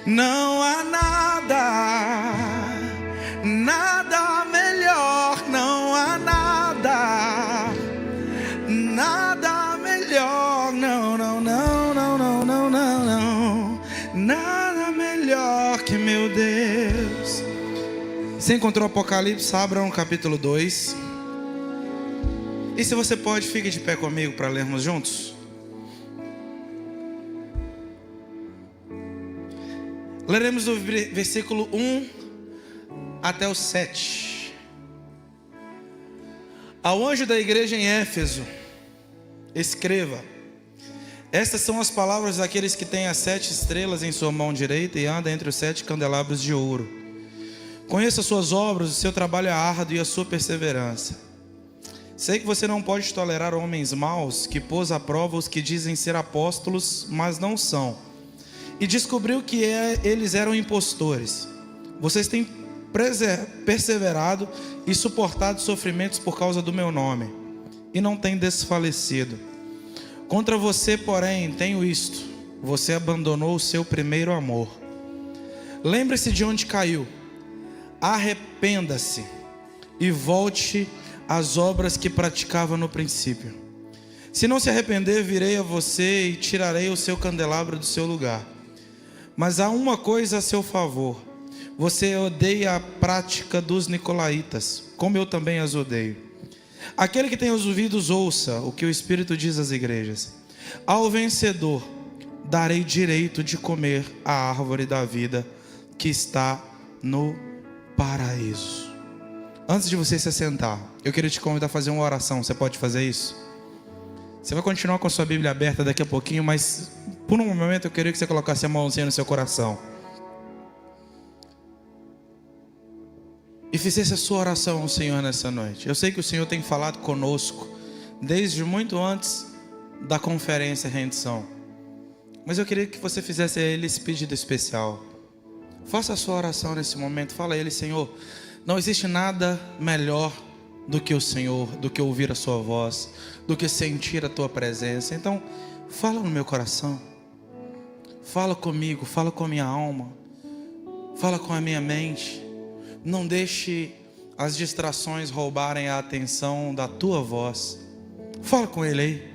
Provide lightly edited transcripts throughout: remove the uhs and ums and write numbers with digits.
Não há nada, nada melhor, não há nada, nada melhor, não, não, não, não, não, não, não, não, nada melhor que meu Deus. Você encontrou o Apocalipse? Abra no capítulo 2. E se você pode, fique de pé comigo para lermos juntos. Leremos do versículo 1 até o 7. Ao anjo da igreja em Éfeso, escreva: estas são as palavras daqueles que têm as 7 estrelas em sua mão direita e anda entre os 7 candelabros de ouro. Conheço as suas obras, o seu trabalho é árduo e a sua perseverança. Sei que você não pode tolerar homens maus, que pôs à prova os que dizem ser apóstolos, mas não são, e descobriu que eles eram impostores. Vocês têm perseverado e suportado sofrimentos por causa do meu nome, e não têm desfalecido. Contra você, porém, tenho isto: você abandonou o seu primeiro amor. Lembre-se de onde caiu, arrependa-se e volte às obras que praticava no princípio. Se não se arrepender, virei a você e tirarei o seu candelabro do seu lugar. Mas há uma coisa a seu favor: você odeia a prática dos nicolaítas, como eu também as odeio. Aquele que tem os ouvidos, ouça o que o Espírito diz às igrejas. Ao vencedor darei direito de comer a árvore da vida que está no paraíso. Antes de você se assentar, eu queria te convidar a fazer uma oração. Você pode fazer isso? Você vai continuar com a sua Bíblia aberta daqui a pouquinho, mas por um momento eu queria que você colocasse a mãozinha no seu coração e fizesse a sua oração ao Senhor nessa noite. Eu sei que o Senhor tem falado conosco desde muito antes da conferência Rendição, mas eu queria que você fizesse a Ele esse pedido especial. Faça a sua oração nesse momento. Fala a Ele: Senhor, não existe nada melhor do que o Senhor, do que ouvir a sua voz, do que sentir a tua presença. Então, fala no meu coração, fala comigo, fala com a minha alma, fala com a minha mente. Não deixe as distrações roubarem a atenção da tua voz. Fala com Ele aí.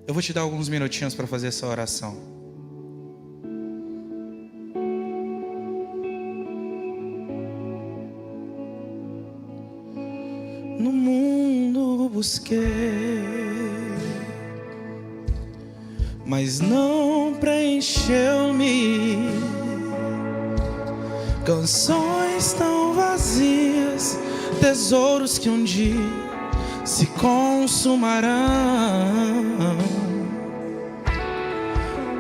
Eu vou te dar alguns minutinhos para fazer essa oração. No mundo busquei, mas não preencheu-me. Canções tão vazias, tesouros que um dia se consumarão.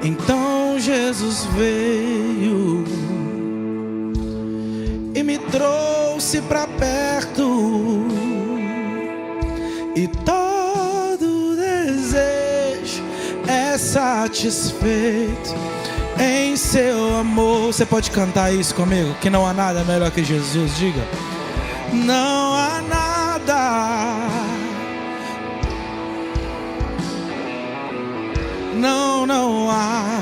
Então Jesus veio e me trouxe para perto, e todo desejo é satisfeito em seu amor. Você pode cantar isso comigo? Que não há nada melhor que Jesus. Diga: não há nada, não há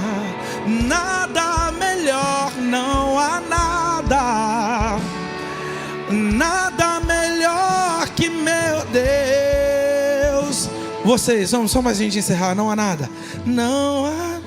nada melhor, não há nada, nada melhor que meu Deus. Vocês, vamos só mais a gente encerrar. Não há nada, não há.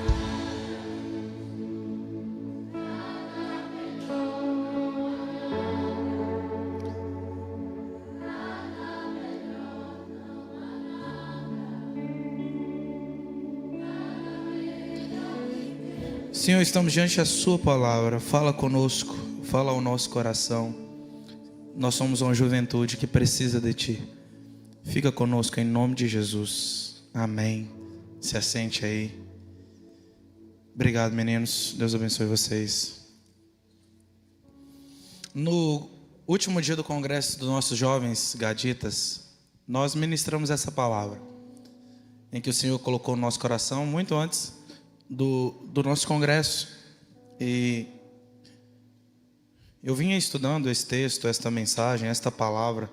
Senhor, estamos diante da sua palavra. Fala conosco, fala ao nosso coração. Nós somos uma juventude que precisa de ti. Fica conosco em nome de Jesus. Amém. Se assente aí. Obrigado, meninos. Deus abençoe vocês. No último dia do congresso dos nossos jovens gaditas, nós ministramos essa palavra, em que o Senhor colocou no nosso coração muito antes do nosso congresso. E eu vinha estudando esse texto, esta mensagem, esta palavra,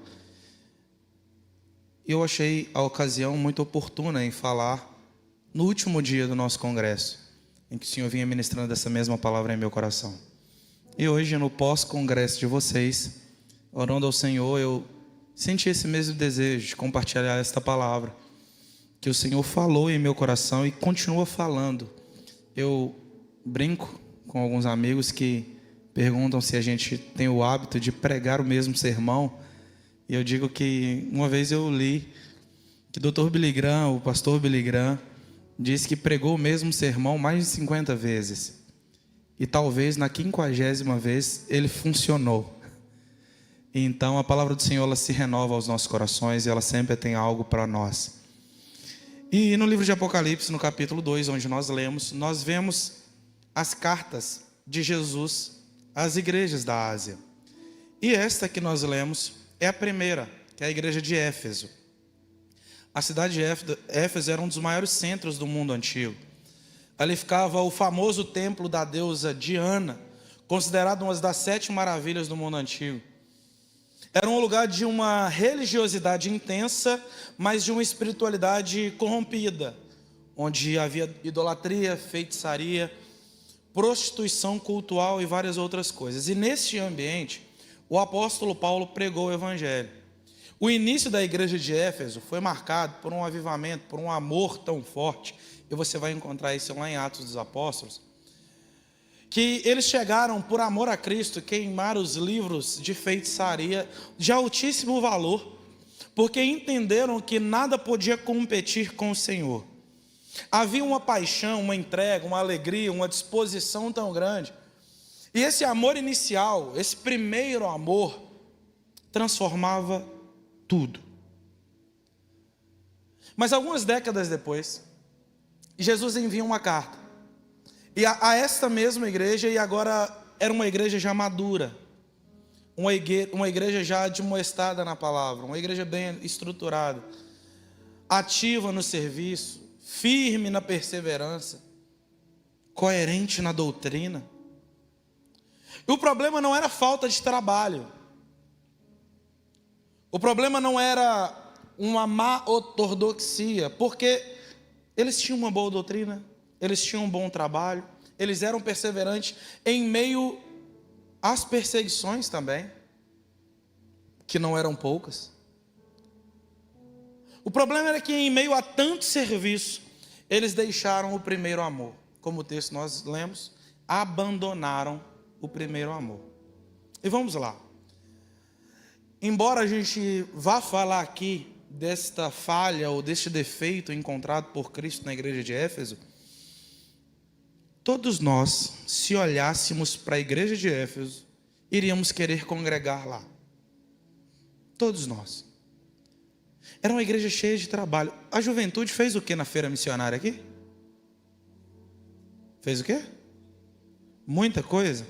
e eu achei a ocasião muito oportuna em falar no último dia do nosso congresso, em que o Senhor vinha ministrando essa mesma palavra em meu coração. E hoje, no pós-congresso de vocês, orando ao Senhor, eu senti esse mesmo desejo de compartilhar esta palavra que o Senhor falou em meu coração e continua falando. Eu brinco com alguns amigos que perguntam se a gente tem o hábito de pregar o mesmo sermão. E eu digo que uma vez eu li que o Dr. Billy Graham, o pastor Billy Graham, disse que pregou o mesmo sermão mais de 50 vezes. E talvez na 50ª vez ele funcionou. Então a palavra do Senhor, ela se renova aos nossos corações e ela sempre tem algo para nós. E no livro de Apocalipse, no capítulo 2, onde nós lemos, nós vemos as cartas de Jesus às igrejas da Ásia. E esta que nós lemos é a primeira, que é a igreja de Éfeso. A cidade de Éfeso era um dos maiores centros do mundo antigo. Ali ficava o famoso templo da deusa Diana, considerado uma das 7 maravilhas do mundo antigo. Era um lugar de uma religiosidade intensa, mas de uma espiritualidade corrompida, onde havia idolatria, feitiçaria, prostituição cultural e várias outras coisas. E nesse ambiente, o apóstolo Paulo pregou o evangelho. O início da igreja de Éfeso foi marcado por um avivamento, por um amor tão forte, e você vai encontrar isso lá em Atos dos Apóstolos, que eles chegaram, por amor a Cristo, queimar os livros de feitiçaria de altíssimo valor, porque entenderam que nada podia competir com o Senhor. Havia uma paixão, uma entrega, uma alegria, uma disposição tão grande. E esse amor inicial, esse primeiro amor, transformava tudo. Mas algumas décadas depois, Jesus envia uma carta. E a esta mesma igreja, e agora era uma igreja já madura, uma igreja já admoestada na palavra, uma igreja bem estruturada, ativa no serviço, firme na perseverança, coerente na doutrina. E o problema não era falta de trabalho, o problema não era uma má ortodoxia, porque eles tinham uma boa doutrina, eles tinham um bom trabalho, eles eram perseverantes em meio às perseguições também, que não eram poucas. O problema era que em meio a tanto serviço, eles deixaram o primeiro amor. Como o texto nós lemos, abandonaram o primeiro amor. E vamos lá. Embora a gente vá falar aqui desta falha ou deste defeito encontrado por Cristo na igreja de Éfeso, todos nós, se olhássemos para a igreja de Éfeso, iríamos querer congregar lá. Todos nós. Era uma igreja cheia de trabalho. A juventude fez o que na feira missionária aqui? Fez o quê? Muita coisa.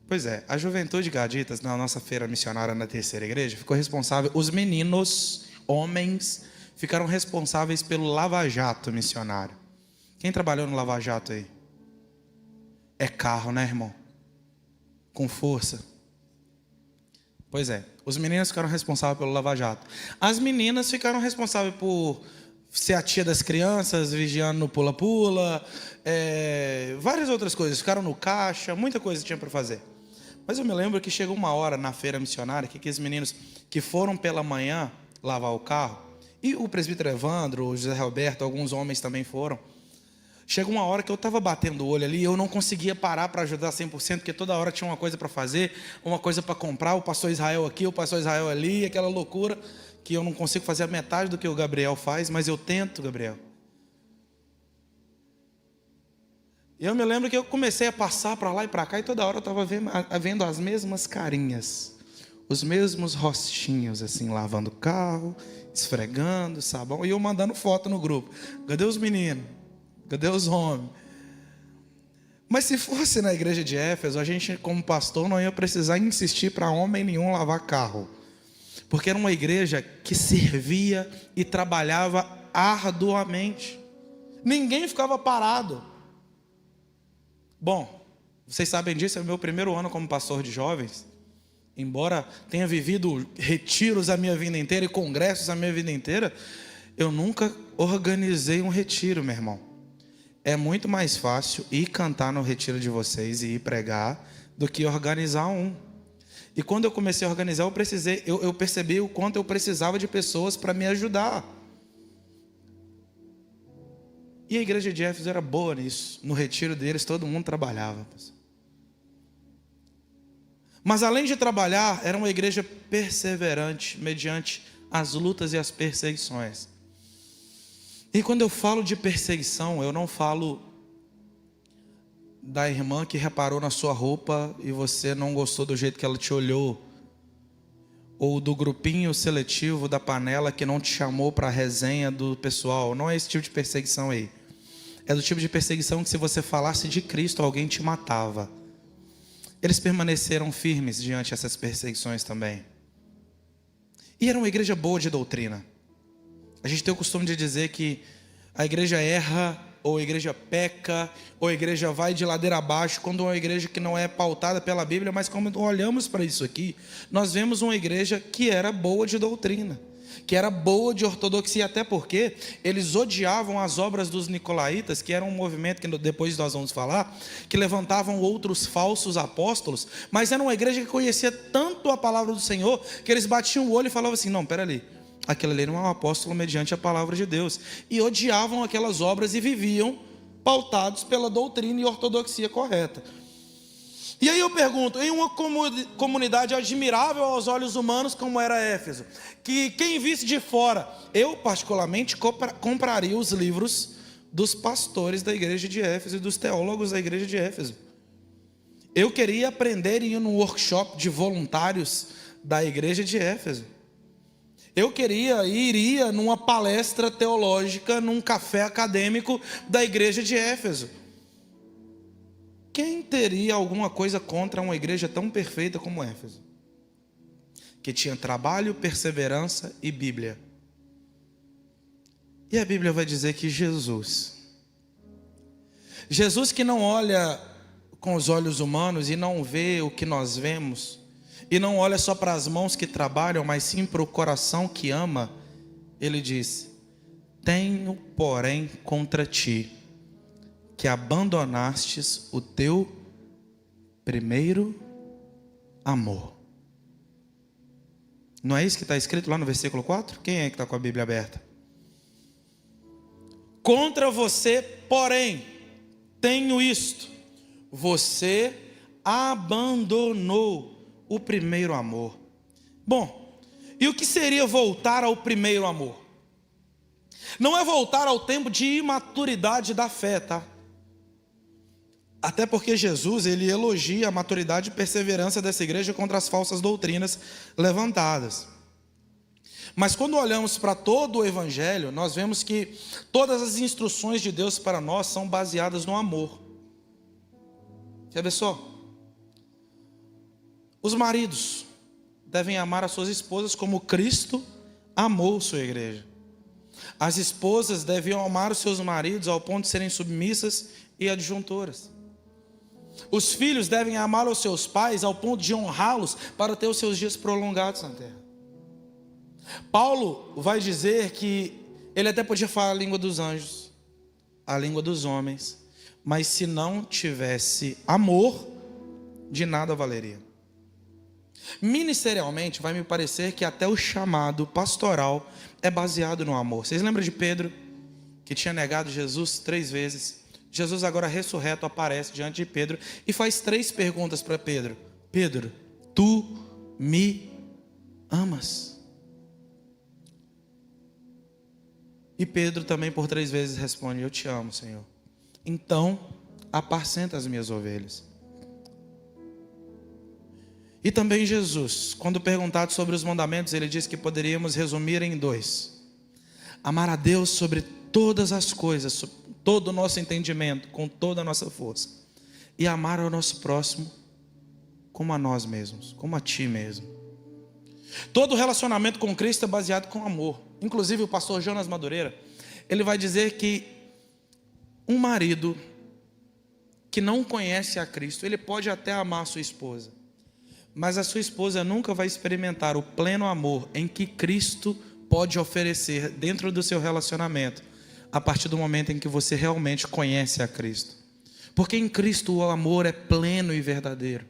Pois é, a juventude Gaditas, na nossa feira missionária na terceira igreja, ficou responsável, os meninos, homens, ficaram responsáveis pelo lava-jato missionário. Quem trabalhou no lava-jato aí? É carro, né, irmão? Com força. Pois é, os meninos ficaram responsáveis pelo lava-jato. As meninas ficaram responsáveis por ser a tia das crianças, vigiando no pula-pula, várias outras coisas. Ficaram no caixa, muita coisa tinha para fazer. Mas eu me lembro que chegou uma hora na feira missionária que aqueles meninos que foram pela manhã lavar o carro, e o presbítero Evandro, o José Roberto, alguns homens também foram. Chegou uma hora que eu estava batendo o olho ali e eu não conseguia parar para ajudar 100%, porque toda hora tinha uma coisa para fazer, uma coisa para comprar, o pastor Israel aqui, o pastor Israel ali, aquela loucura, que eu não consigo fazer a metade do que o Gabriel faz, mas eu tento, Gabriel. E eu me lembro que eu comecei a passar para lá e para cá e toda hora eu estava vendo as mesmas carinhas, os mesmos rostinhos, assim, lavando o carro, esfregando, sabão, e eu mandando foto no grupo. Cadê os meninos? Cadê os homens? Mas se fosse na igreja de Éfeso, a gente como pastor não ia precisar insistir para homem nenhum lavar carro. Porque era uma igreja que servia e trabalhava arduamente. Ninguém ficava parado. Bom, vocês sabem disso, é o meu primeiro ano como pastor de jovens. Embora tenha vivido retiros a minha vida inteira e congressos a minha vida inteira, eu nunca organizei um retiro, meu irmão. É muito mais fácil ir cantar no retiro de vocês e ir pregar do que organizar um. E quando eu comecei a organizar, eu percebi o quanto eu precisava de pessoas para me ajudar. E a igreja de Éfeso era boa nisso. No retiro deles, todo mundo trabalhava. Mas além de trabalhar, era uma igreja perseverante, mediante as lutas e as perseguições. E quando eu falo de perseguição, eu não falo da irmã que reparou na sua roupa e você não gostou do jeito que ela te olhou, ou do grupinho seletivo da panela que não te chamou para a resenha do pessoal. Não é esse tipo de perseguição aí. É do tipo de perseguição que, se você falasse de Cristo, alguém te matava. Eles permaneceram firmes diante dessas perseguições também. E era uma igreja boa de doutrina. A gente tem o costume de dizer que a igreja erra, ou a igreja peca, ou a igreja vai de ladeira abaixo, quando é uma igreja que não é pautada pela Bíblia. Mas quando olhamos para isso aqui, nós vemos uma igreja que era boa de doutrina, que era boa de ortodoxia, até porque eles odiavam as obras dos nicolaítas, que era um movimento que depois nós vamos falar, que levantavam outros falsos apóstolos, mas era uma igreja que conhecia tanto a palavra do Senhor, que eles batiam o olho e falavam assim: não, peraí, aquele ali não é um apóstolo mediante a palavra de Deus. E odiavam aquelas obras e viviam pautados pela doutrina e ortodoxia correta. E aí eu pergunto, em uma comunidade admirável aos olhos humanos como era Éfeso, que quem visse de fora, eu particularmente compraria os livros dos pastores da igreja de Éfeso e dos teólogos da igreja de Éfeso. Eu queria aprender e ir num workshop de voluntários da igreja de Éfeso. Eu iria numa palestra teológica, num café acadêmico da igreja de Éfeso. Quem teria alguma coisa contra uma igreja tão perfeita como Éfeso? Que tinha trabalho, perseverança e Bíblia. E a Bíblia vai dizer que Jesus que não olha com os olhos humanos e não vê o que nós vemos, e não olha só para as mãos que trabalham, mas sim para o coração que ama, ele diz: tenho, porém, contra ti, que abandonastes o teu primeiro amor. Não é isso que está escrito lá no versículo 4? Quem é que está com a Bíblia aberta? Contra você, porém, tenho isto: você abandonou o primeiro amor. Bom, e o que seria voltar ao primeiro amor? Não é voltar ao tempo de imaturidade da fé, tá? Até porque Jesus, ele elogia a maturidade e perseverança dessa igreja contra as falsas doutrinas levantadas. Mas quando olhamos para todo o evangelho, nós vemos que todas as instruções de Deus para nós são baseadas no amor. Quer ver só? Os maridos devem amar as suas esposas como Cristo amou sua igreja. As esposas deviam amar os seus maridos ao ponto de serem submissas e adjuntoras. Os filhos devem amar os seus pais ao ponto de honrá-los para ter os seus dias prolongados na terra. Paulo vai dizer que ele até podia falar a língua dos anjos, a língua dos homens, mas se não tivesse amor, de nada valeria. Ministerialmente, vai me parecer que até o chamado pastoral é baseado no amor. Vocês lembram de Pedro, que tinha negado Jesus 3 vezes? Jesus, agora ressurreto, aparece diante de Pedro e faz 3 perguntas para Pedro. Pedro, tu me amas? E Pedro também por 3 vezes responde: eu te amo, Senhor. Então, apacenta as minhas ovelhas. E também Jesus, quando perguntado sobre os mandamentos, ele disse que poderíamos resumir em 2: amar a Deus sobre todas as coisas, todo o nosso entendimento, com toda a nossa força, e amar ao nosso próximo como a nós mesmos, como a ti mesmo. Todo relacionamento com Cristo é baseado com amor. Inclusive o pastor Jonas Madureira, ele vai dizer que um marido que não conhece a Cristo, ele pode até amar a sua esposa, mas a sua esposa nunca vai experimentar o pleno amor em que Cristo pode oferecer dentro do seu relacionamento, a partir do momento em que você realmente conhece a Cristo. Porque em Cristo o amor é pleno e verdadeiro.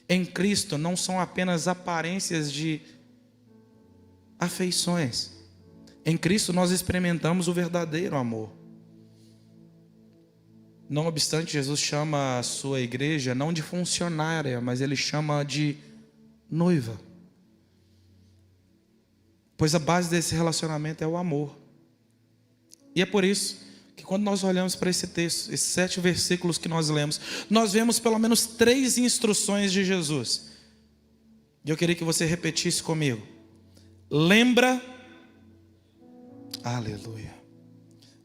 Em Cristo não são apenas aparências de afeições. Em Cristo nós experimentamos o verdadeiro amor. Não obstante, Jesus chama a sua igreja não de funcionária, mas Ele chama de noiva. Pois a base desse relacionamento é o amor. E é por isso que quando nós olhamos para esse texto, esses 7 versículos que nós lemos, nós vemos pelo menos 3 instruções de Jesus. E eu queria que você repetisse comigo. Lembra. Aleluia.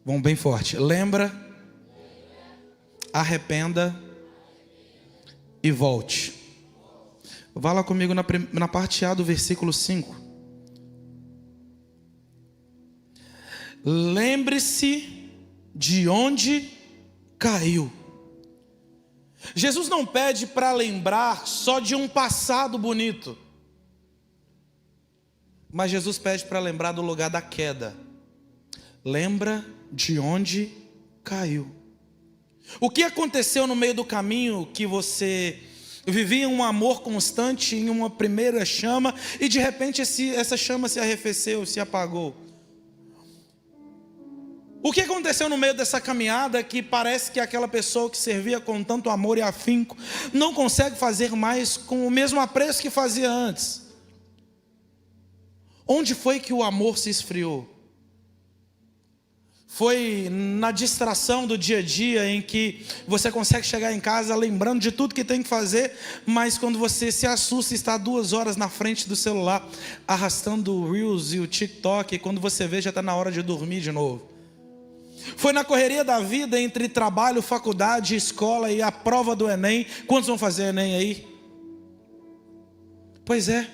Vamos bem forte. Lembra, arrependa e volte. Vá lá comigo na parte A do versículo 5. Lembre-se de onde caiu. Jesus não pede para lembrar só de um passado bonito, mas Jesus pede para lembrar do lugar da queda. Lembra de onde caiu. O que aconteceu no meio do caminho que você vivia um amor constante em uma primeira chama e de repente essa chama se arrefeceu, se apagou? O que aconteceu no meio dessa caminhada que parece que aquela pessoa que servia com tanto amor e afinco não consegue fazer mais com o mesmo apreço que fazia antes? Onde foi que o amor se esfriou? Foi na distração do dia a dia em que você consegue chegar em casa lembrando de tudo que tem que fazer, mas quando você se assusta e está 2 horas na frente do celular arrastando o Reels e o TikTok, e quando você vê já está na hora de dormir de novo. Foi na correria da vida entre trabalho, faculdade, escola e a prova do Enem. Quantos vão fazer Enem aí? Pois é.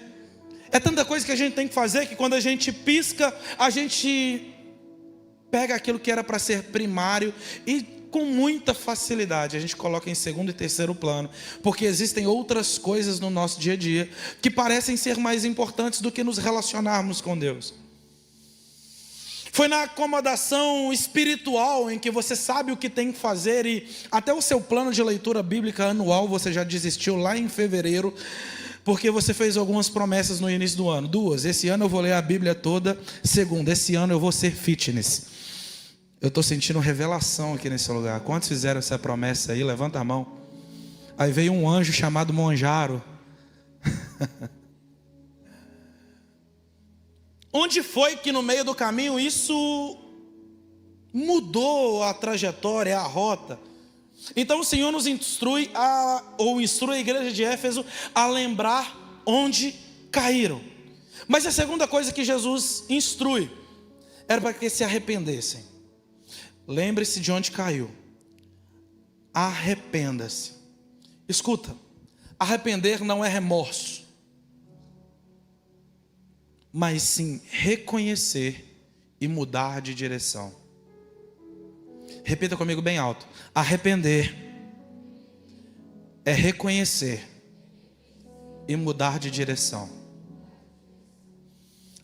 É tanta coisa que a gente tem que fazer que quando a gente pisca, a gente pega aquilo que era para ser primário e com muita facilidade a gente coloca em segundo e terceiro plano, porque existem outras coisas no nosso dia a dia que parecem ser mais importantes do que nos relacionarmos com Deus. Foi na acomodação espiritual em que você sabe o que tem que fazer e até o seu plano de leitura bíblica anual você já desistiu lá em fevereiro, porque você fez algumas promessas no início do ano. 2, esse ano eu vou ler a Bíblia toda. 2, esse ano eu vou ser fitness. Eu estou sentindo revelação aqui nesse lugar. Quantos fizeram essa promessa aí? Levanta a mão. Aí veio um anjo chamado Monjaro. Onde foi que no meio do caminho isso mudou a trajetória, a rota? Então o Senhor nos instrui instrui a igreja de Éfeso a lembrar onde caíram. Mas a segunda coisa que Jesus instrui era para que se arrependessem. Lembre-se de onde caiu. Arrependa-se. Escuta, arrepender não é remorso, mas sim reconhecer e mudar de direção. Repita comigo bem alto. Arrepender é reconhecer e mudar de direção.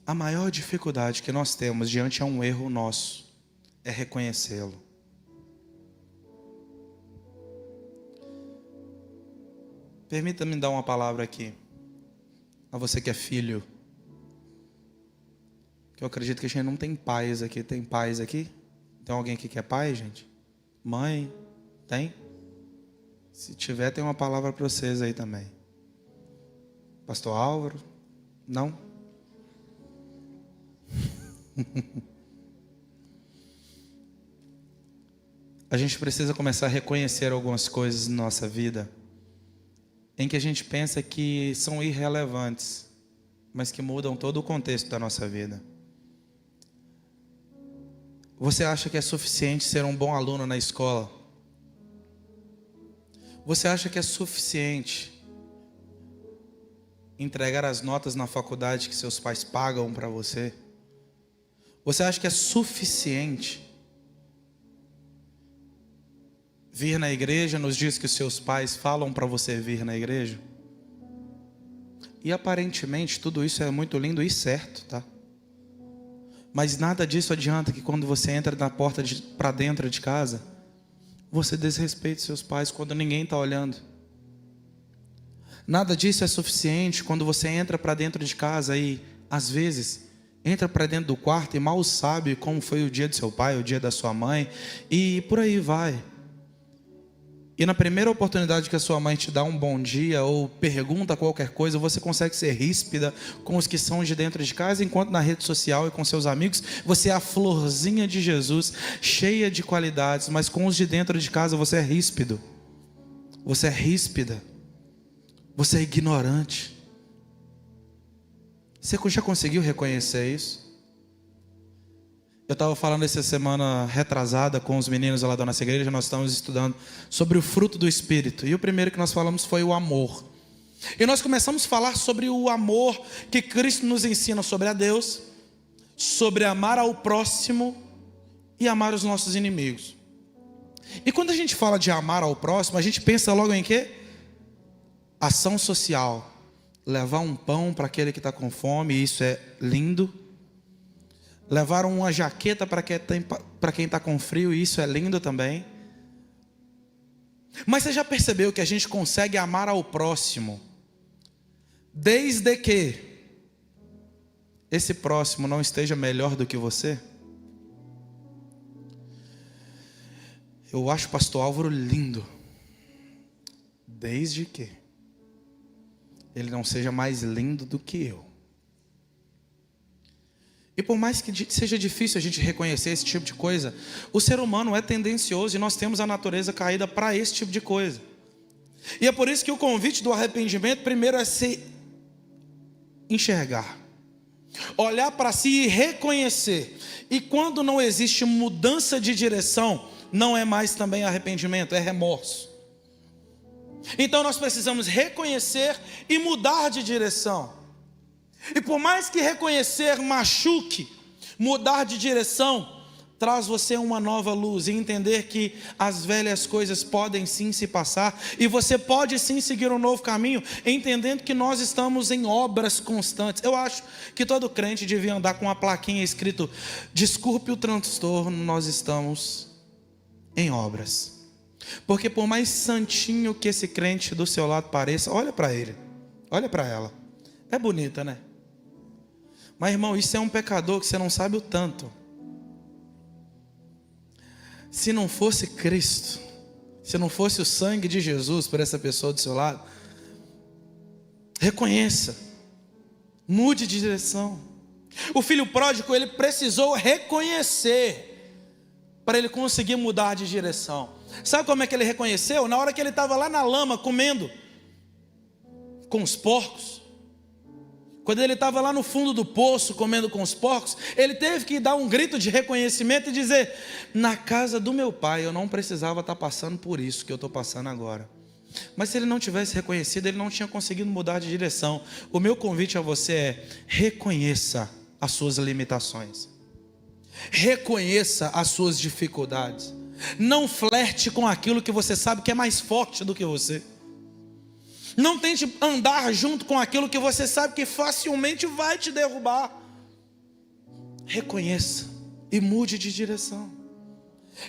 A maior dificuldade que nós temos diante a um erro nosso é reconhecê-lo. Permita-me dar uma palavra aqui a você que é filho, que eu acredito que a gente não tem pais aqui. Tem pais aqui? Tem alguém aqui que é pai, gente? Mãe? Tem? Se tiver, tem uma palavra para vocês aí também. Pastor Álvaro? Não? A gente precisa começar a reconhecer algumas coisas na nossa vida em que a gente pensa que são irrelevantes, mas que mudam todo o contexto da nossa vida. Você acha que é suficiente ser um bom aluno na escola? Você acha que é suficiente entregar as notas na faculdade que seus pais pagam para você? Você acha que é suficiente vir na igreja nos dias que os seus pais falam para você vir na igreja? E aparentemente tudo isso é muito lindo e certo, tá? Mas nada disso adianta que quando você entra na porta para dentro de casa, você desrespeite seus pais quando ninguém está olhando. Nada disso é suficiente quando você entra para dentro de casa e, às vezes, entra para dentro do quarto e mal sabe como foi o dia do seu pai, o dia da sua mãe, e por aí vai. E na primeira oportunidade que a sua mãe te dá um bom dia ou pergunta qualquer coisa, você consegue ser ríspida com os que são de dentro de casa, enquanto na rede social e com seus amigos, você é a florzinha de Jesus, cheia de qualidades, mas com os de dentro de casa você é ríspido. Você é ríspida. Você é ignorante. Você já conseguiu reconhecer isso? Eu estava falando essa semana retrasada com os meninos lá da nossa igreja. Nós estamos estudando sobre o fruto do Espírito. E o primeiro que nós falamos foi o amor. E nós começamos a falar sobre o amor que Cristo nos ensina sobre a Deus, sobre amar ao próximo e amar os nossos inimigos. E quando a gente fala de amar ao próximo, a gente pensa logo em quê? Ação social. Levar um pão para aquele que está com fome, isso é lindo. Levar uma jaqueta para quem está com frio, isso é lindo também. Mas você já percebeu que a gente consegue amar ao próximo, desde que esse próximo não esteja melhor do que você? Eu acho o pastor Álvaro lindo, desde que ele não seja mais lindo do que eu. E por mais que seja difícil a gente reconhecer esse tipo de coisa, o ser humano é tendencioso e nós temos a natureza caída para esse tipo de coisa. E é por isso que o convite do arrependimento primeiro é se enxergar, olhar para si e reconhecer. E quando não existe mudança de direção, não é mais também arrependimento, é remorso. Então nós precisamos reconhecer e mudar de direção. E por mais que reconhecer machuque, mudar de direção traz você uma nova luz e entender que as velhas coisas podem sim se passar e você pode sim seguir um novo caminho, entendendo que nós estamos em obras constantes. Eu acho que todo crente devia andar com uma plaquinha escrito: desculpe o transtorno, nós estamos em obras. Porque por mais santinho que esse crente do seu lado pareça, olha para ele, olha para ela, é bonita, né? Mas irmão, isso é um pecador que você não sabe o tanto. Se não fosse Cristo, se não fosse o sangue de Jesus por essa pessoa do seu lado, reconheça, mude de direção. O filho pródigo, ele precisou reconhecer para ele conseguir mudar de direção. Sabe como é que ele reconheceu? Na hora que ele estava lá na lama comendo com os porcos. Quando ele estava lá no fundo do poço comendo com os porcos, ele teve que dar um grito de reconhecimento e dizer: na casa do meu pai eu não precisava estar passando por isso que eu estou passando agora. Mas se ele não tivesse reconhecido, ele não tinha conseguido mudar de direção. O meu convite a você é: reconheça as suas limitações, reconheça as suas dificuldades. Não flerte com aquilo que você sabe que é mais forte do que você. Não tente andar junto com aquilo que você sabe que facilmente vai te derrubar. Reconheça e mude de direção.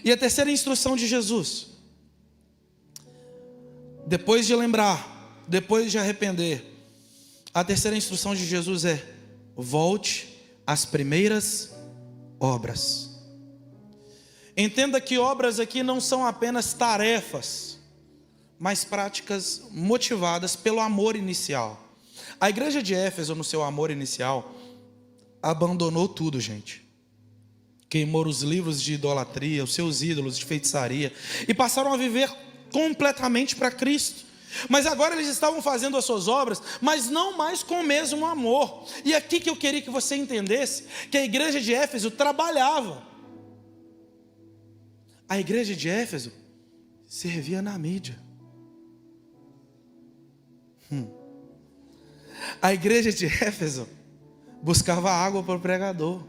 E a terceira instrução de Jesus, depois de lembrar, depois de arrepender, a terceira instrução de Jesus é: volte às primeiras obras. Entenda que obras aqui não são apenas tarefas, mas práticas motivadas pelo amor inicial. A igreja de Éfeso, no seu amor inicial, abandonou tudo, gente. Queimou os livros de idolatria, os seus ídolos de feitiçaria, e passaram a viver completamente para Cristo. Mas agora eles estavam fazendo as suas obras, mas não mais com o mesmo amor. E aqui que eu queria que você entendesse que a igreja de Éfeso trabalhava. A igreja de Éfeso servia na mídia. A igreja de Éfeso buscava água para o pregador.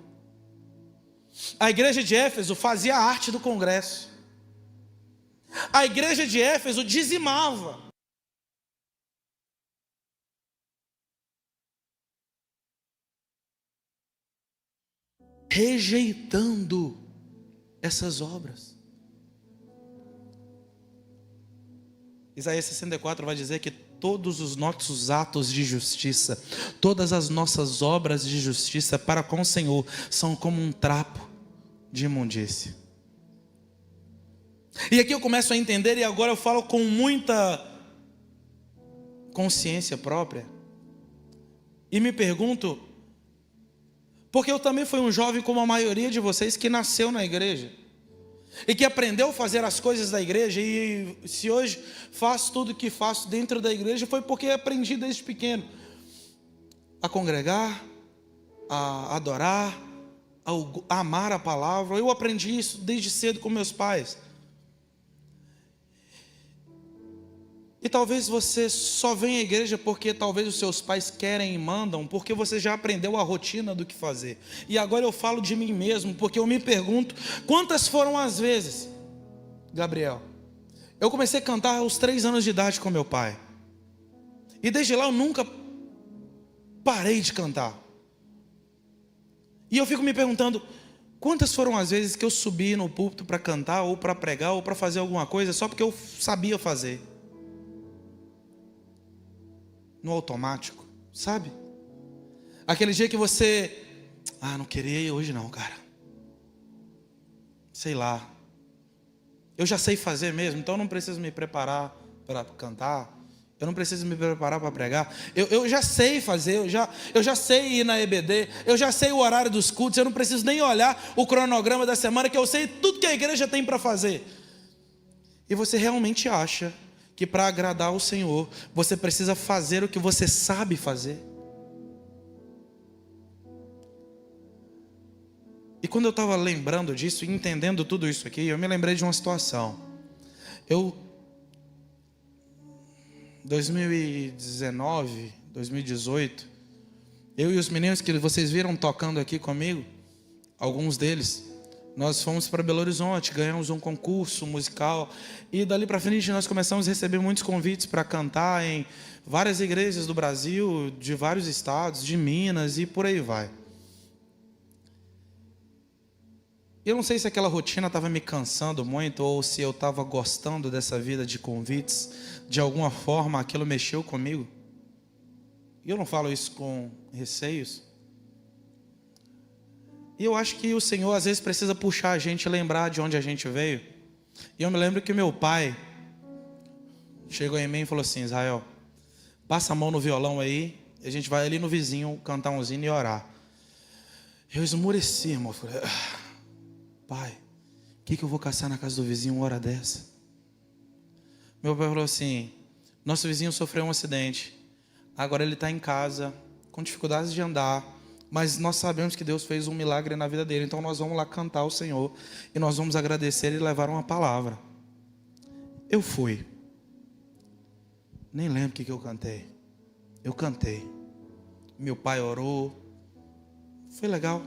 A igreja de Éfeso fazia a arte do congresso. A igreja de Éfeso dizimava. rejeitando essas obras. Isaías 64 vai dizer que todos os nossos atos de justiça, todas as nossas obras de justiça para com o Senhor são como um trapo de imundícia. E aqui eu começo a entender, e agora eu falo com muita consciência própria, e me pergunto, porque eu também fui um jovem como a maioria de vocês que nasceu na igreja, e que aprendeu a fazer as coisas da igreja, e se hoje faço tudo o que faço dentro da igreja, foi porque aprendi desde pequeno a congregar, a adorar, a amar a palavra. Eu aprendi isso desde cedo com meus pais. E talvez você só venha à igreja porque talvez os seus pais querem e mandam, porque você já aprendeu a rotina do que fazer. E agora eu falo de mim mesmo, porque eu me pergunto, quantas foram as vezes, Gabriel, eu comecei a cantar aos 3 anos de idade com meu pai. E desde lá eu nunca parei de cantar. E eu fico me perguntando, quantas foram as vezes que eu subi no púlpito para cantar, ou para pregar, ou para fazer alguma coisa, só porque eu sabia fazer. No automático, sabe? Aquele dia que você, não queria ir hoje não, cara. Sei lá. Eu já sei fazer mesmo, então eu não preciso me preparar para cantar. Eu não preciso me preparar para pregar. Eu já sei fazer, eu já sei ir na EBD, eu já sei o horário dos cultos, eu não preciso nem olhar o cronograma da semana, que eu sei tudo que a igreja tem para fazer. E você realmente acha que para agradar o Senhor, você precisa fazer o que você sabe fazer? E quando eu estava lembrando disso, e entendendo tudo isso aqui, eu me lembrei de uma situação. 2019, 2018, eu e os meninos que vocês viram tocando aqui comigo, alguns deles, nós fomos para Belo Horizonte, ganhamos um concurso musical, e dali para frente nós começamos a receber muitos convites para cantar em várias igrejas do Brasil, de vários estados, de Minas e por aí vai. Eu não sei se aquela rotina estava me cansando muito, ou se eu estava gostando dessa vida de convites, de alguma forma aquilo mexeu comigo. E eu não falo isso com receios. E eu acho que o Senhor às vezes precisa puxar a gente e lembrar de onde a gente veio. E eu me lembro que meu pai chegou em mim e falou assim: Israel, passa a mão no violão aí, e a gente vai ali no vizinho cantar um hino e orar. Eu esmureci, irmão. Eu falei, pai, o que eu vou caçar na casa do vizinho uma hora dessa? Meu pai falou assim: nosso vizinho sofreu um acidente, agora ele está em casa, com dificuldades de andar, mas nós sabemos que Deus fez um milagre na vida dele, então nós vamos lá cantar ao Senhor, e nós vamos agradecer e levar uma palavra. Eu fui. Nem lembro o que eu cantei. Eu cantei. Meu pai orou. Foi legal.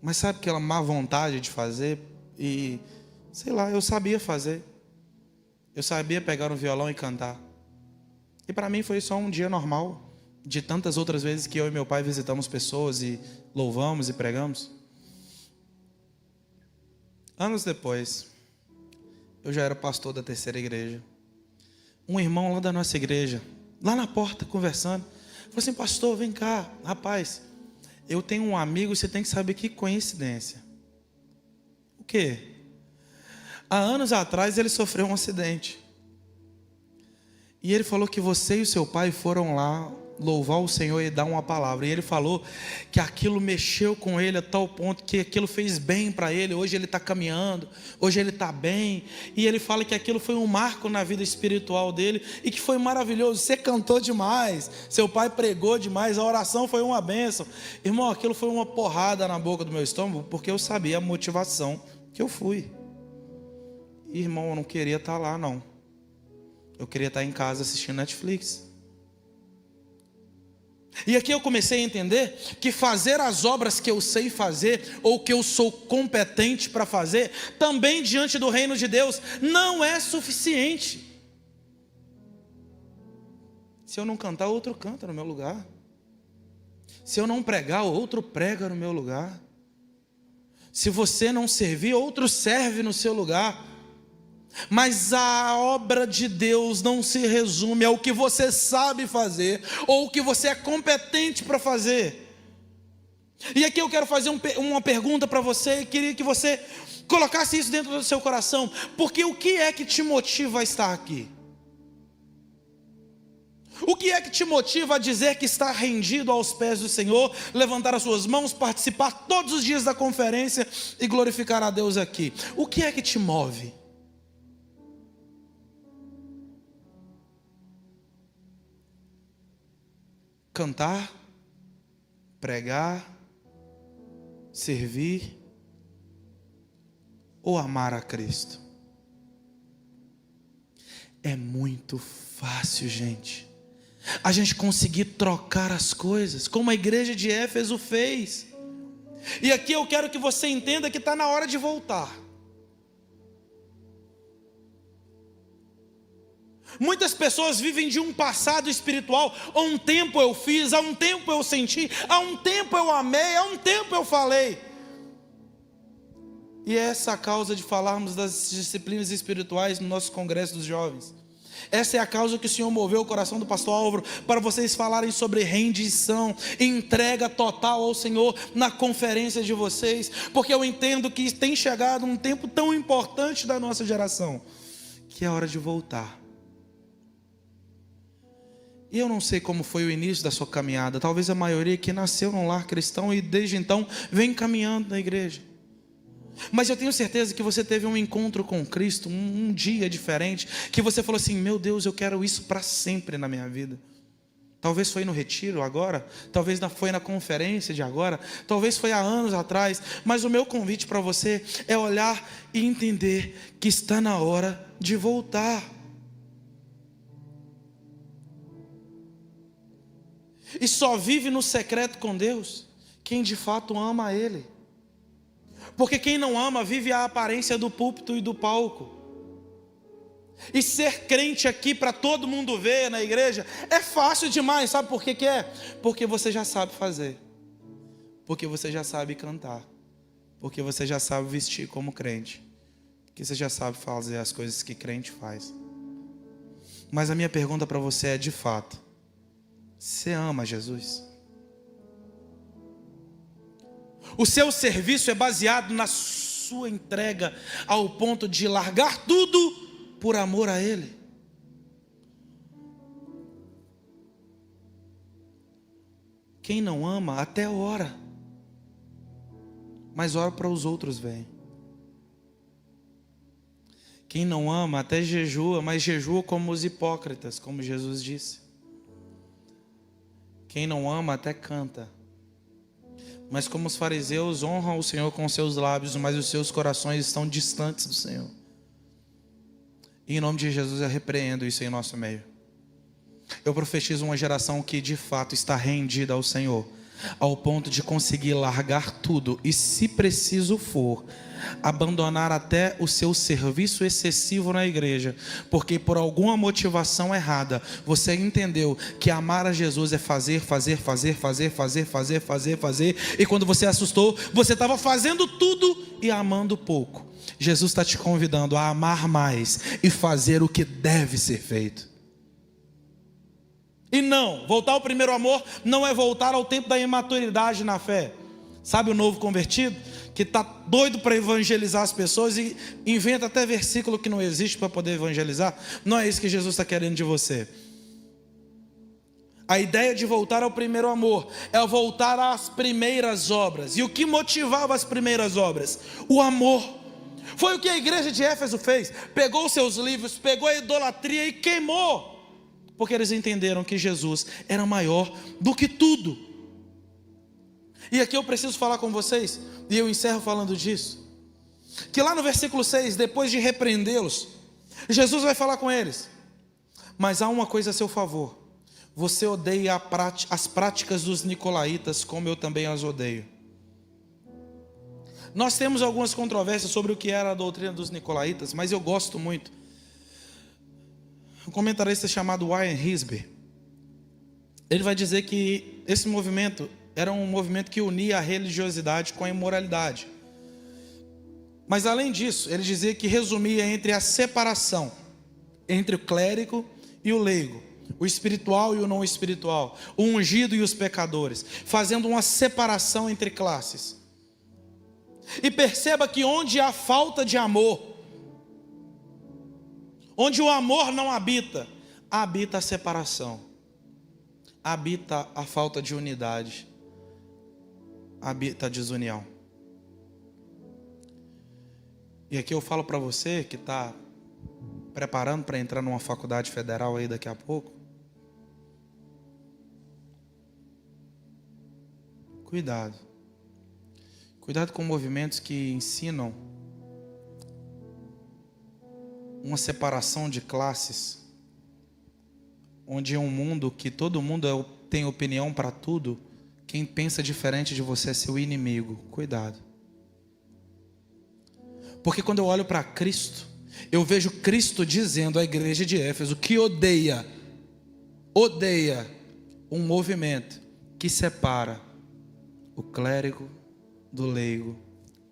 Mas sabe aquela má vontade de fazer? E, sei lá, eu sabia fazer. Eu sabia pegar um violão e cantar. E para mim foi só um dia normal, de tantas outras vezes que eu e meu pai visitamos pessoas e louvamos e pregamos. Anos depois, eu já era pastor da terceira igreja. Um irmão lá da nossa igreja, lá na porta conversando, falou assim: pastor, vem cá, rapaz, eu tenho um amigo, você tem que saber, que coincidência. O quê? Há anos atrás ele sofreu um acidente. E ele falou que você e o seu pai foram lá louvar o Senhor e dar uma palavra. E ele falou que aquilo mexeu com ele a tal ponto que aquilo fez bem para ele. Hoje ele está caminhando, hoje ele está bem. E ele fala que aquilo foi um marco na vida espiritual dele e que foi maravilhoso. Você cantou demais, seu pai pregou demais, a oração foi uma bênção. Irmão, aquilo foi uma porrada na boca do meu estômago, porque eu sabia a motivação que eu fui. Irmão, eu não queria estar lá não. Eu queria estar em casa assistindo Netflix. E aqui eu comecei a entender que fazer as obras que eu sei fazer, ou que eu sou competente para fazer, também diante do reino de Deus, não é suficiente. Se eu não cantar, outro canta no meu lugar. Se eu não pregar, outro prega no meu lugar. Se você não servir, outro serve no seu lugar. Mas a obra de Deus não se resume ao que você sabe fazer ou o que você é competente para fazer. E aqui eu quero fazer uma pergunta para você, e queria que você colocasse isso dentro do seu coração. Porque o que é que te motiva a estar aqui? O que é que te motiva a dizer que está rendido aos pés do Senhor, levantar as suas mãos, participar todos os dias da conferência e glorificar a Deus aqui? O que é que te move? Cantar, pregar, servir ou amar a Cristo? É muito fácil, gente, a gente conseguir trocar as coisas, como a igreja de Éfeso fez. E aqui eu quero que você entenda que está na hora de voltar. Muitas pessoas vivem de um passado espiritual. Há um tempo eu fiz, há um tempo eu senti, há um tempo eu amei, há um tempo eu falei. E essa é a causa de falarmos das disciplinas espirituais no nosso congresso dos jovens. Essa é a causa que o Senhor moveu o coração do pastor Álvaro para vocês falarem sobre rendição, entrega total ao Senhor na conferência de vocês, porque eu entendo que tem chegado um tempo tão importante da nossa geração, que é a hora de voltar. E eu não sei como foi o início da sua caminhada. Talvez a maioria que nasceu num lar cristão e desde então vem caminhando na igreja. Mas eu tenho certeza que você teve um encontro com Cristo, um dia diferente, que você falou assim: meu Deus, eu quero isso para sempre na minha vida. Talvez foi no retiro agora, talvez foi na conferência de agora, talvez foi há anos atrás. Mas o meu convite para você é olhar e entender que está na hora de voltar. E só vive no secreto com Deus quem de fato ama a Ele. Porque quem não ama vive a aparência do púlpito e do palco. E ser crente aqui para todo mundo ver na igreja é fácil demais. Sabe por que é? Porque você já sabe fazer. Porque você já sabe cantar. Porque você já sabe vestir como crente. Porque você já sabe fazer as coisas que crente faz. Mas a minha pergunta para você é: de fato, você ama Jesus? O seu serviço é baseado na sua entrega ao ponto de largar tudo por amor a Ele? Quem não ama até ora, mas ora para os outros verem. Quem não ama até jejua, mas jejua como os hipócritas, como Jesus disse. Quem não ama até canta, mas como os fariseus honram o Senhor com seus lábios, mas os seus corações estão distantes do Senhor. E em nome de Jesus eu repreendo isso em nosso meio. Eu profetizo uma geração que de fato está rendida ao Senhor, ao ponto de conseguir largar tudo e, se preciso for, abandonar até o seu serviço excessivo na igreja, porque por alguma motivação errada você entendeu que amar a Jesus é fazer, e quando você assustou, você estava fazendo tudo e amando pouco. Jesus está te convidando a amar mais e fazer o que deve ser feito. E não, voltar ao primeiro amor não é voltar ao tempo da imaturidade na fé. Sabe o novo convertido que está doido para evangelizar as pessoas e inventa até versículo que não existe para poder evangelizar? Não é isso que Jesus está querendo de você. A ideia de voltar ao primeiro amor é voltar às primeiras obras. E o que motivava as primeiras obras? O amor. Foi o que a igreja de Éfeso fez. Pegou os seus livros, pegou a idolatria e queimou. Porque eles entenderam que Jesus era maior do que tudo. E aqui eu preciso falar com vocês, e eu encerro falando disso, que lá no versículo 6, depois de repreendê-los, Jesus vai falar com eles: mas há uma coisa a seu favor, você odeia as práticas dos nicolaítas, como eu também as odeio. Nós temos algumas controvérsias sobre o que era a doutrina dos nicolaítas, mas eu gosto muito. Um comentarista chamado Warren Wiersbe, ele vai dizer que esse movimento era um movimento que unia a religiosidade com a imoralidade. Mas além disso, ele dizia que resumia entre a separação entre o clérigo e o leigo, o espiritual e o não espiritual, o ungido e os pecadores, fazendo uma separação entre classes. E perceba que onde há falta de amor, onde o amor não habita, habita a separação, habita a falta de unidade, habita a desunião. E aqui eu falo para você que está preparando para entrar numa faculdade federal aí daqui a pouco. Cuidado. Cuidado com movimentos que ensinam uma separação de classes, onde é um mundo que todo mundo tem opinião para tudo. Quem pensa diferente de você é seu inimigo. Cuidado. Porque quando eu olho para Cristo, eu vejo Cristo dizendo à igreja de Éfeso que odeia um movimento que separa o clérigo do leigo,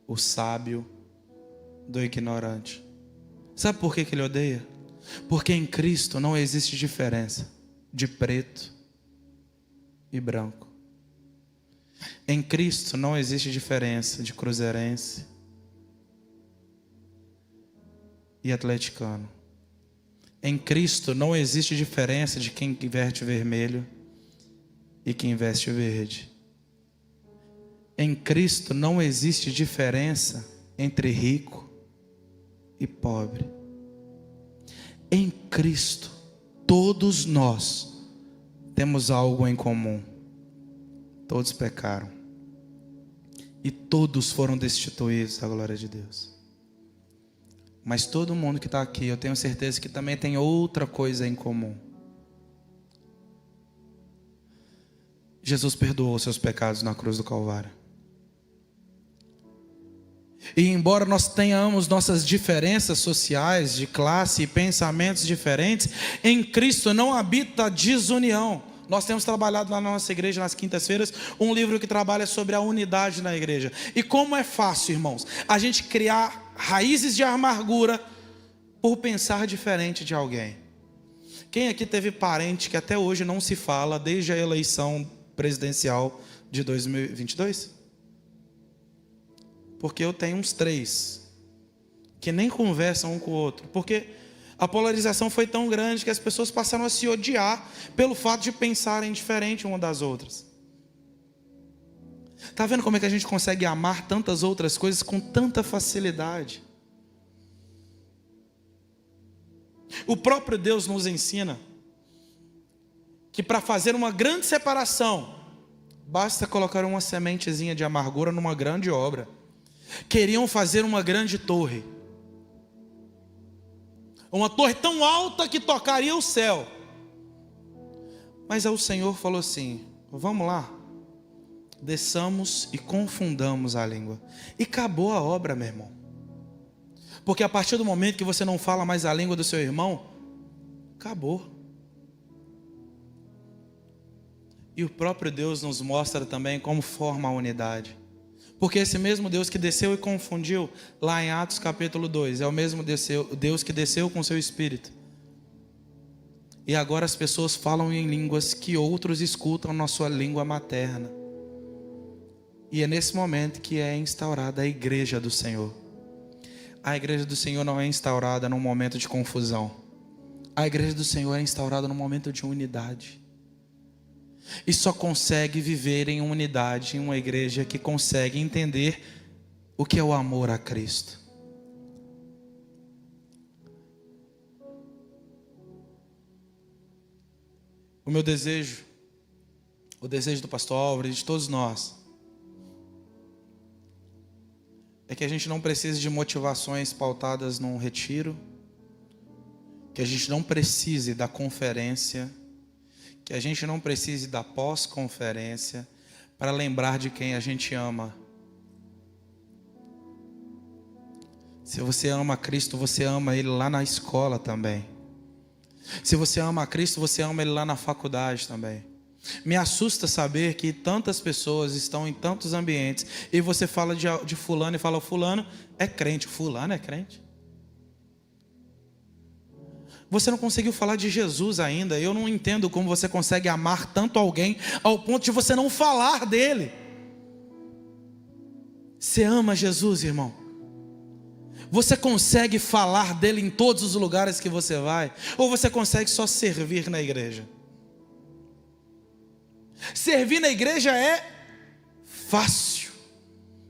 o sábio do ignorante. Sabe por que ele odeia? Porque em Cristo não existe diferença de preto e branco. Em Cristo não existe diferença de cruzeirense e atleticano. Em Cristo não existe diferença de quem veste vermelho e quem veste verde. Em Cristo não existe diferença entre rico e pobre. Em Cristo todos nós temos algo em comum. Todos pecaram e todos foram destituídos da glória de Deus. Mas todo mundo que está aqui, eu tenho certeza que também tem outra coisa em comum. Jesus perdoou seus pecados na cruz do Calvário. E embora nós tenhamos nossas diferenças sociais, de classe e pensamentos diferentes, em Cristo não habita desunião. Nós temos trabalhado lá na nossa igreja nas quintas-feiras um livro que trabalha sobre a unidade na igreja. E como é fácil, irmãos, a gente criar raízes de amargura por pensar diferente de alguém. Quem aqui teve parente que até hoje não se fala desde a eleição presidencial de 2022? Porque eu tenho uns 3 que nem conversam um com o outro, porque a polarização foi tão grande que as pessoas passaram a se odiar pelo fato de pensarem diferente uma das outras. Está vendo como é que a gente consegue amar tantas outras coisas com tanta facilidade? O próprio Deus nos ensina que para fazer uma grande separação, basta colocar uma sementezinha de amargura numa grande obra. Queriam fazer uma grande torre. Uma torre tão alta que tocaria o céu. Mas aí o Senhor falou assim: vamos lá, desçamos e confundamos a língua. E acabou a obra, meu irmão. Porque a partir do momento que você não fala mais a língua do seu irmão, acabou. E o próprio Deus nos mostra também como forma a unidade. Porque esse mesmo Deus que desceu e confundiu, lá em Atos capítulo 2, é o mesmo Deus que desceu com seu Espírito. E agora as pessoas falam em línguas que outros escutam na sua língua materna. E é nesse momento que é instaurada a igreja do Senhor. A igreja do Senhor não é instaurada num momento de confusão. A igreja do Senhor é instaurada num momento de unidade. E só consegue viver em unidade em uma igreja que consegue entender o que é o amor a Cristo. O meu desejo, o desejo do pastor Álvaro, de todos nós, é que a gente não precise de motivações pautadas num retiro, que a gente não precise da conferência, que a gente não precise da pós-conferência para lembrar de quem a gente ama. Se você ama Cristo, você ama Ele lá na escola também. Se você ama Cristo, você ama Ele lá na faculdade também. Me assusta saber que tantas pessoas estão em tantos ambientes e você fala de fulano e fala, fulano é crente, fulano é crente. Você não conseguiu falar de Jesus ainda. Eu não entendo como você consegue amar tanto alguém ao ponto de você não falar dele. Você ama Jesus, irmão? Você consegue falar dele em todos os lugares que você vai? Ou você consegue só servir na igreja? Servir na igreja é fácil.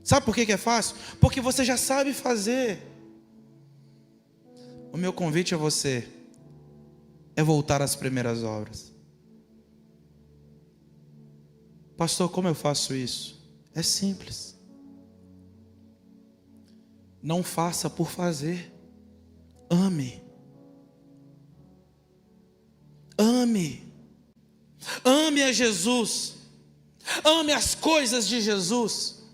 Sabe por que é fácil? Porque você já sabe fazer. O meu convite a você é voltar às primeiras obras. Pastor, como eu faço isso? É simples. Não faça por fazer. Ame. Ame. Ame a Jesus. Ame as coisas de Jesus.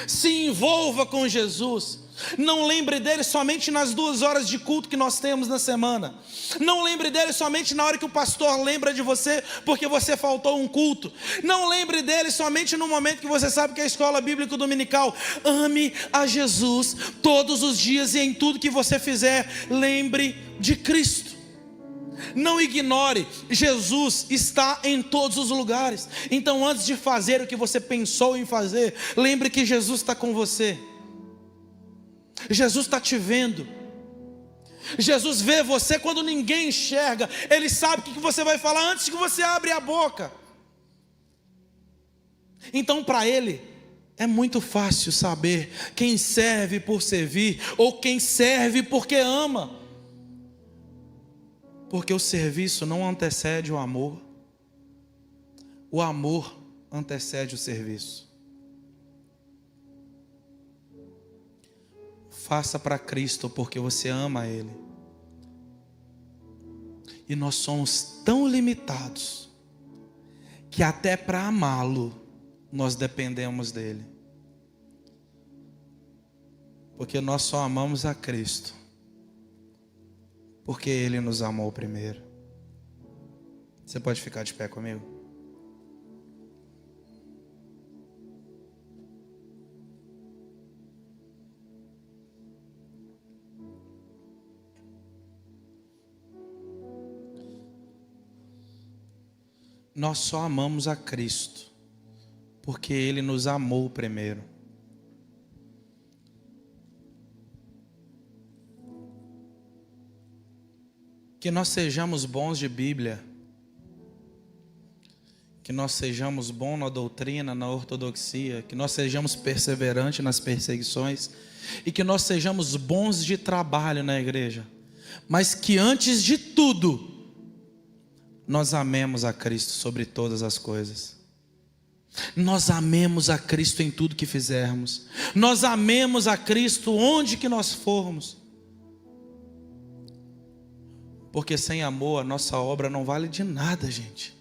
Se envolva com Jesus. Não lembre dele somente nas 2 horas de culto que nós temos na semana. Não lembre dele somente na hora que o pastor lembra de você porque você faltou um culto. Não lembre dele somente no momento que você sabe que é a escola bíblica dominical. Ame a Jesus todos os dias e em tudo que você fizer, lembre de Cristo. Não ignore, Jesus está em todos os lugares. Então, antes de fazer o que você pensou em fazer, lembre que Jesus está com você. Jesus está te vendo. Jesus vê você quando ninguém enxerga. Ele sabe o que você vai falar antes que você abre a boca. Então, para Ele é muito fácil saber quem serve por servir ou quem serve porque ama. Porque o serviço não antecede o amor. O amor antecede o serviço. Faça para Cristo porque você ama Ele. E nós somos tão limitados que até para amá-lo nós dependemos dele. Porque nós só amamos a Cristo porque Ele nos amou primeiro. Você pode ficar de pé comigo? Nós só amamos a Cristo porque Ele nos amou primeiro. Que nós sejamos bons de Bíblia, que nós sejamos bons na doutrina, na ortodoxia, que nós sejamos perseverantes nas perseguições e que nós sejamos bons de trabalho na igreja, mas que antes de tudo nós amemos a Cristo sobre todas as coisas. Nós amemos a Cristo em tudo que fizermos. Nós amemos a Cristo onde que nós formos. Porque sem amor a nossa obra não vale de nada, gente.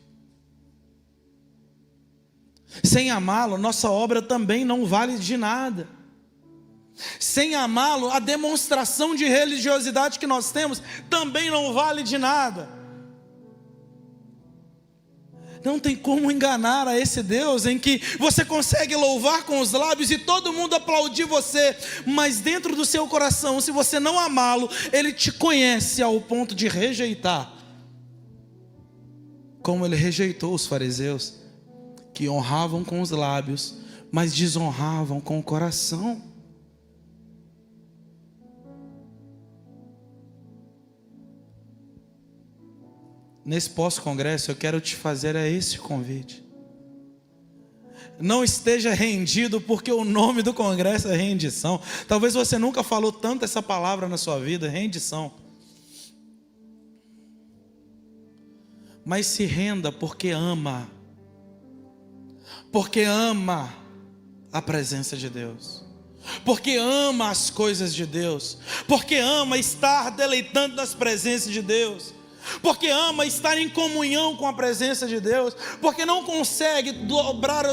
Sem amá-lo, nossa obra também não vale de nada. Sem amá-lo, a demonstração de religiosidade que nós temos também não vale de nada. Não tem como enganar a esse Deus em que você consegue louvar com os lábios e todo mundo aplaudir você, mas dentro do seu coração, se você não amá-lo, Ele te conhece ao ponto de rejeitar. Como Ele rejeitou os fariseus, que honravam com os lábios, mas desonravam com o coração. Nesse pós-congresso eu quero te fazer esse convite. Não esteja rendido, porque o nome do congresso é rendição. Talvez você nunca falou tanto essa palavra na sua vida, rendição. Mas se renda porque ama. Porque ama a presença de Deus. Porque ama as coisas de Deus. Porque ama estar deleitando nas presenças de Deus. porque ama estar em comunhão com a presença de Deus, porque não consegue dobrar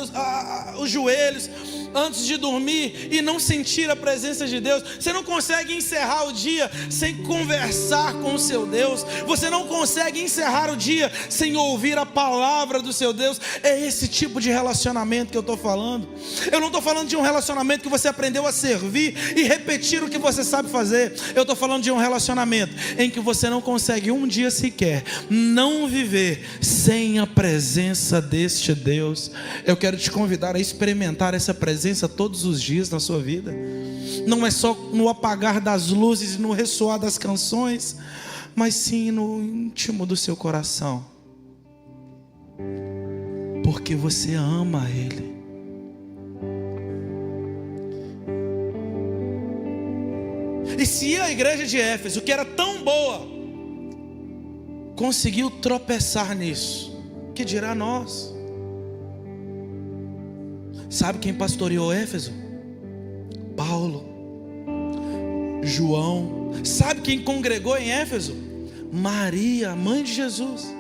os joelhos antes de dormir e não sentir a presença de Deus. Você não consegue encerrar o dia sem conversar com o seu Deus. Você não consegue encerrar o dia sem ouvir a palavra do seu Deus. É esse tipo de relacionamento que eu estou falando. Eu não estou falando de um relacionamento que você aprendeu a servir e repetir o que você sabe fazer. Eu estou falando de um relacionamento em que você não consegue um dia sequer não viver sem a presença deste Deus. Eu quero te convidar a experimentar essa presença todos os dias na sua vida. Não é só no apagar das luzes e no ressoar das canções, mas sim no íntimo do seu coração, porque você ama Ele. E se a igreja de Éfeso, que era tão boa, conseguiu tropeçar nisso, que dirá nós? Sabe quem pastoreou Éfeso? Paulo, João. Sabe quem congregou em Éfeso? Maria, mãe de Jesus.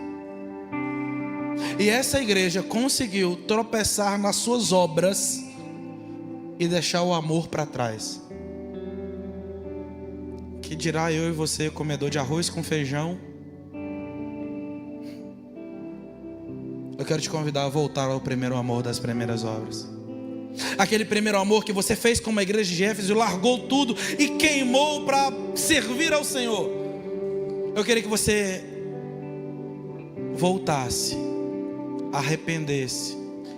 E essa igreja conseguiu tropeçar nas suas obras e deixar o amor para trás. Que dirá eu e você, comedor de arroz com feijão? Eu quero te convidar a voltar ao primeiro amor das primeiras obras. Aquele primeiro amor que você fez como a igreja de Éfeso, largou tudo e queimou para servir ao Senhor. Eu queria que você voltasse, arrependesse,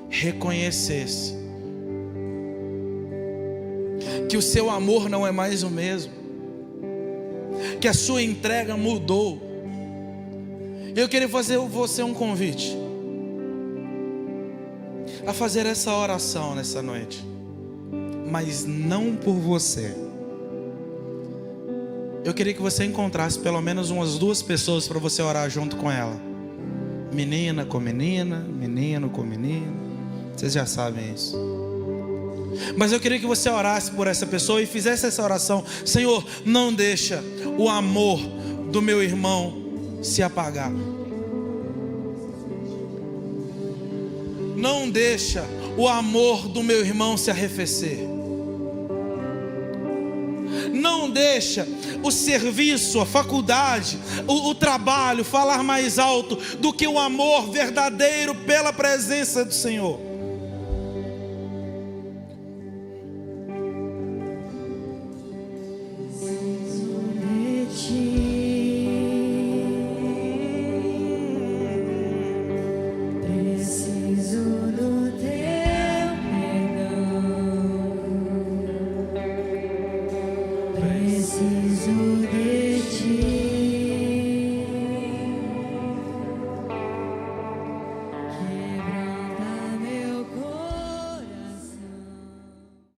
reconhecesse que o seu amor não é mais o mesmo, que a sua entrega mudou. Eu queria fazer você um convite a fazer essa oração nessa noite, mas não por você. Eu queria que você encontrasse pelo menos umas 2 pessoas para você orar junto com ela. Menina com menina, menino com menino. Vocês já sabem isso. Mas eu queria que você orasse por essa pessoa e fizesse essa oração: Senhor, não deixa o amor do meu irmão se apagar. Não deixa o amor do meu irmão se arrefecer. Não deixa o serviço, a faculdade, o trabalho falar mais alto do que o amor verdadeiro pela presença do Senhor. Preciso de